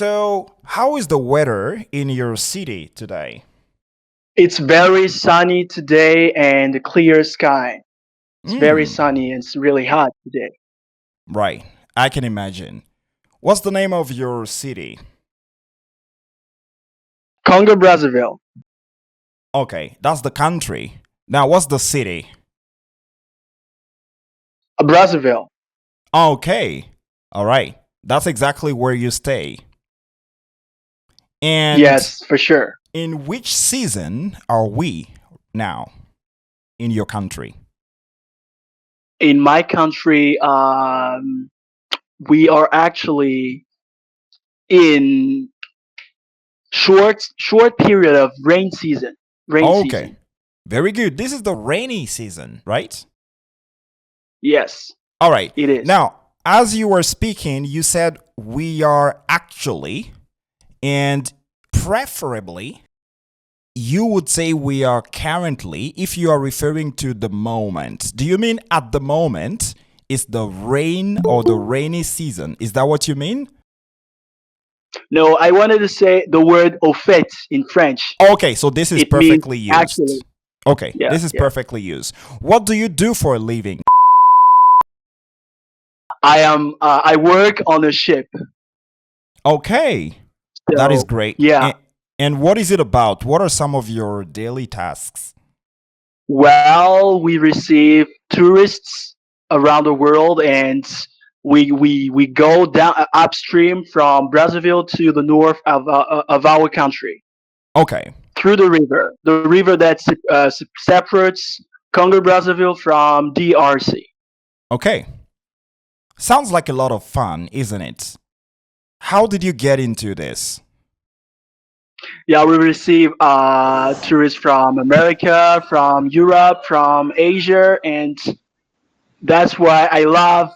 So, how is the weather in your city today? It's very sunny today and a clear sky. It's very Mm, sunny and it's really hot today. right. I can imagine. What's the name of your city? Congo Brazzaville, Okay, that's the country. Now, what's the city? Brazzaville. Okay. All right. That's exactly where you stay. And Yes, for sure. in which season are we now in your country? In my country, we are actually in short period of rain season. Rain Okay. season. Very good. This is the rainy season, right? Yes, All right. it is. Now, as you were speaking, you said we are actually, and preferably, you would say we are currently if you are referring to the moment. Do you mean at the moment is the rain or the rainy season? Is that what you mean? No, I wanted to say the word au fait in French. Okay, so this is It means perfectly actually. used. Okay, Yeah, this is yeah. perfectly used. What do you do for a living? I work on a ship. Okay, that is So great. yeah. And what is it about? What are some of your daily tasks? Well, we receive tourists around the world, and we go down upstream from Brazzaville to the north of our country Okay, through the river that separates Congo Brazzaville from DRC. okay. Sounds like a lot of fun, isn't it? How did you get into this? Yeah, we receive tourists from America, from Europe, from Asia, and that's why I love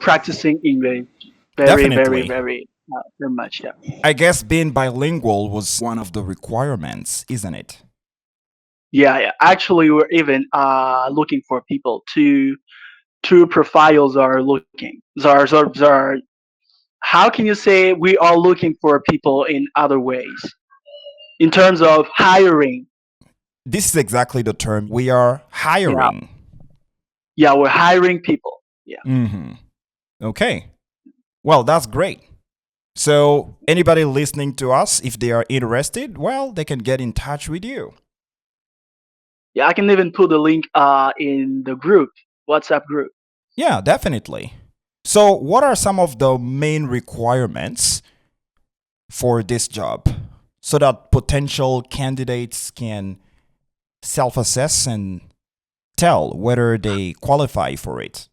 practicing English Definitely. very much. Yeah. I guess being bilingual was one of the requirements, isn't it? Yeah, yeah. Actually, we're even looking for people. Two profiles are looking. How can you say we are looking for people in other ways in terms of hiring? This is exactly the term we are Yeah, hiring. yeah, we're hiring people. Yeah, Hmm. Okay. Well, that's great. So, anybody listening to us, if they are interested, well, they can get in touch with you. yeah. I can even put the link in the group, WhatsApp group. Yeah, definitely. So, what are some of the main requirements for this job so that potential candidates can self assess and tell whether they qualify for it?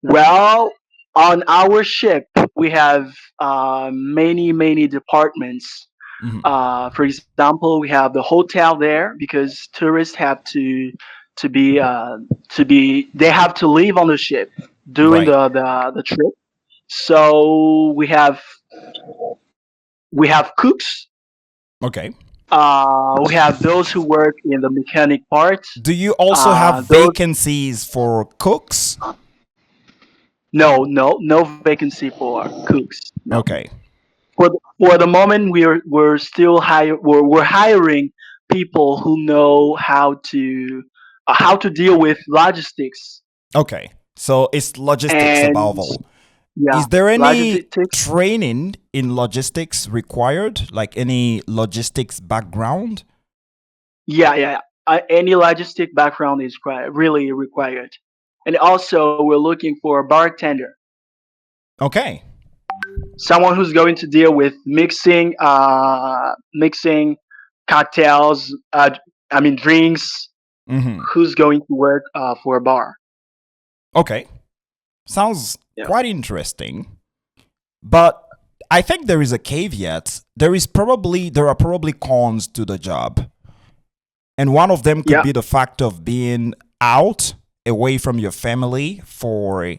Well, on our ship, we have many departments. Mhm. For example, we have the hotel there because tourists have to be they have to live on the ship during Right. the trip. So we have cooks. Okay. We have those who work in the mechanic part. Do you also have Those vacancies for cooks? no vacancy for cooks. No. Okay. For the moment, we're still we're hiring people who know how to deal with logistics Okay. So it's logistics and above all. yeah, Is there any logistics. training in logistics required? Like any logistics background? Yeah, yeah. Any logistic background is really required, and also we're looking for a bartender, Okay. someone who's going to deal with mixing cocktails. I mean drinks. Hmm. Who's going to work for a bar? Okay. Sounds Yeah. quite interesting. But I think there is a caveat. There are probably cons to the job. And one of them could Yeah. be the fact of being out away from your family for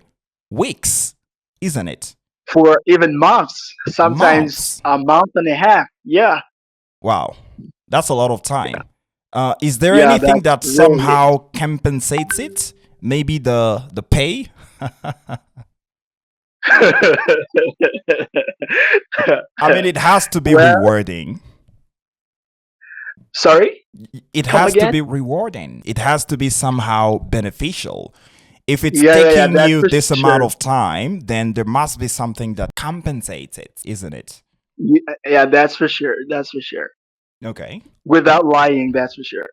weeks, isn't it? For even months, sometimes Months. a month and a half. Yeah, Wow. That's a lot of yeah, time. Is there yeah. anything That's that really somehow compensates it? Maybe the pay? it. I mean, it has to be Well, rewarding. sorry, It come has to again? be rewarding. It has to be somehow beneficial. If it's Yeah, taking that's you for this amount sure. of time, then there must be something that compensates it, isn't it? Yeah, that's for sure. That's for sure. Okay. Without lying, that's for sure.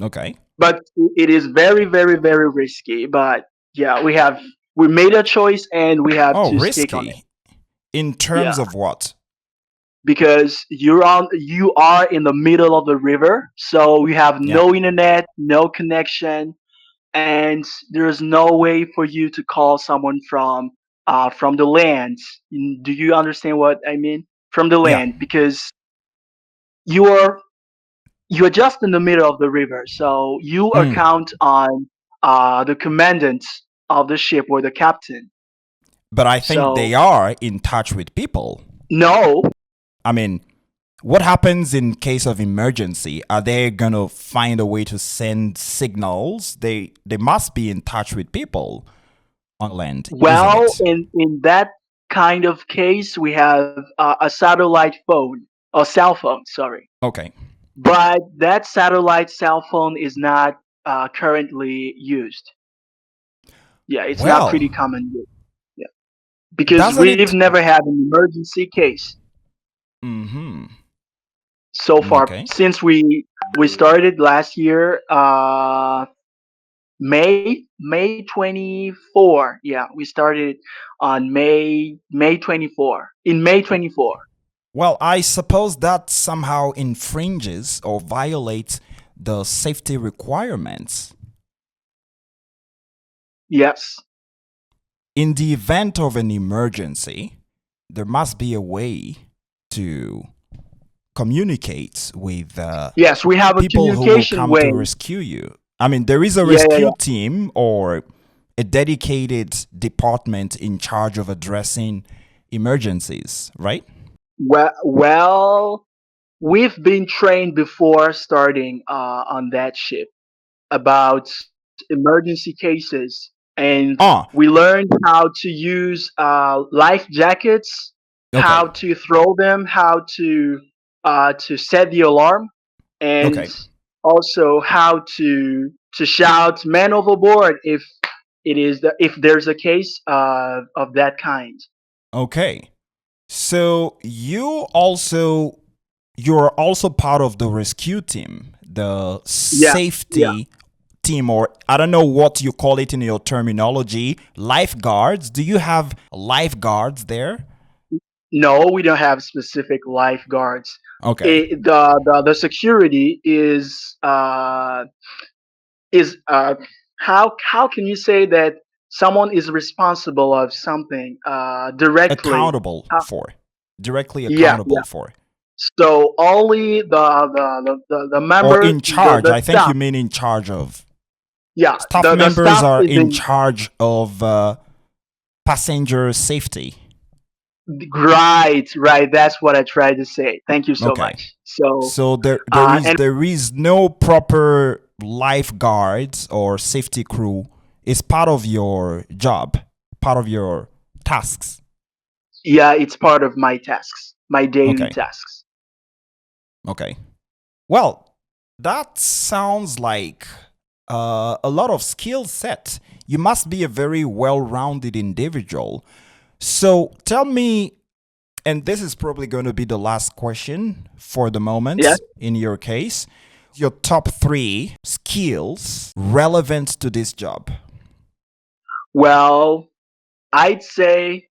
Okay. But it is very, very, very risky. But yeah, we made a choice and we have Oh, to stick on it. risky. In terms Yeah, of what? because you are in the middle of the river, so we have Yeah. no internet, no connection, and there's no way for you to call someone from the land. Do you understand what I mean? From the Yeah. land, because you're you're just in the middle of the river, so you are Mm. count on the commandant of the ship or the captain. But I think So they are in touch with people. no, I mean, what happens in case of emergency? Are they gonna find a way to send signals? They must be in touch with people on land, isn't well, it? in that kind of case, we have a satellite phone or cell phone. Sorry, Okay. but that satellite cell phone is not currently used. Yeah, it's not Well, pretty common yet. Yeah, because doesn't we've it? never had an emergency case Mm-hmm. so far Okay. since we started last year. May 24. Yeah, we started on May 24. In May 24. Well, I suppose that somehow infringes or violates the safety requirements. Yes. In the event of an emergency, there must be a way to communicate with Yes, we have a people who will communication come way. to rescue you. I mean, there is a Yeah. rescue team or a dedicated department in charge of addressing emergencies, right? Well, we've been trained before starting on that ship about emergency cases, and Ah, we learned how to use life jackets, okay, how to throw them, how to set the alarm, and okay, also how to shout "man overboard" if there's a case of that kind. okay. So you're also part of the rescue team, the Yeah, yeah. safety team, or I don't know what you call it in your terminology, lifeguards. Do you have lifeguards there? No, we don't have specific lifeguards. Okay. The security is how can you say that someone is responsible of something directly? Accountable Uh, for. Directly yeah, yeah. accountable for. So only the Or member in charge. the I think staff. you mean in charge of. Yeah, Staff the members staff are is in in. charge of passenger safety. Right. That's what I tried to say. Thank you so Okay. much. So So there is and there is no proper lifeguards or safety crew. It's part of your job, part of your tasks. yeah, it's part of my tasks, my daily Okay. tasks. Okay. Well, that sounds like a lot of skill set. You must be a very well-rounded individual. So tell me, and this is probably going to be the last question for the Yeah. moment in your case, your top three skills relevant to this job. Well, I'd say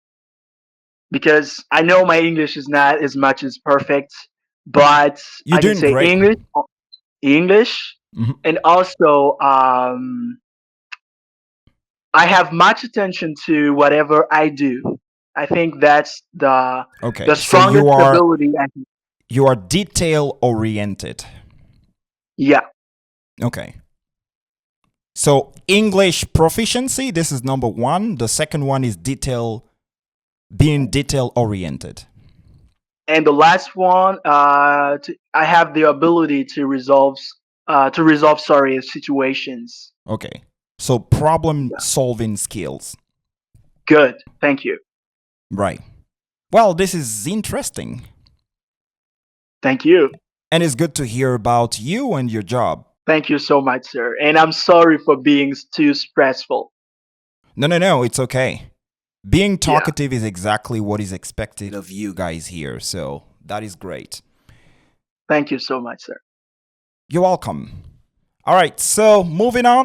because I know my English is not as much as perfect, but You're I can doing say great. English, Mhm. and also I have much attention to whatever I do. I think that's the Okay, so strongest ability. you are detail oriented. Yeah, Okay. So English proficiency, this is number one. The second one is being detail oriented. and the last one, I have the ability to resolve sorry situations. Okay. So problem Yeah. solving skills. Good, thank you. Right. Well, this is interesting. Thank you. And it's good to hear about you and your job. Thank you so much, sir. And I'm sorry for being too stressful. No, it's okay. Being Yeah. talkative is exactly what is expected of you guys here, so that is great. Thank you so much, sir. You're welcome. All right, so moving on.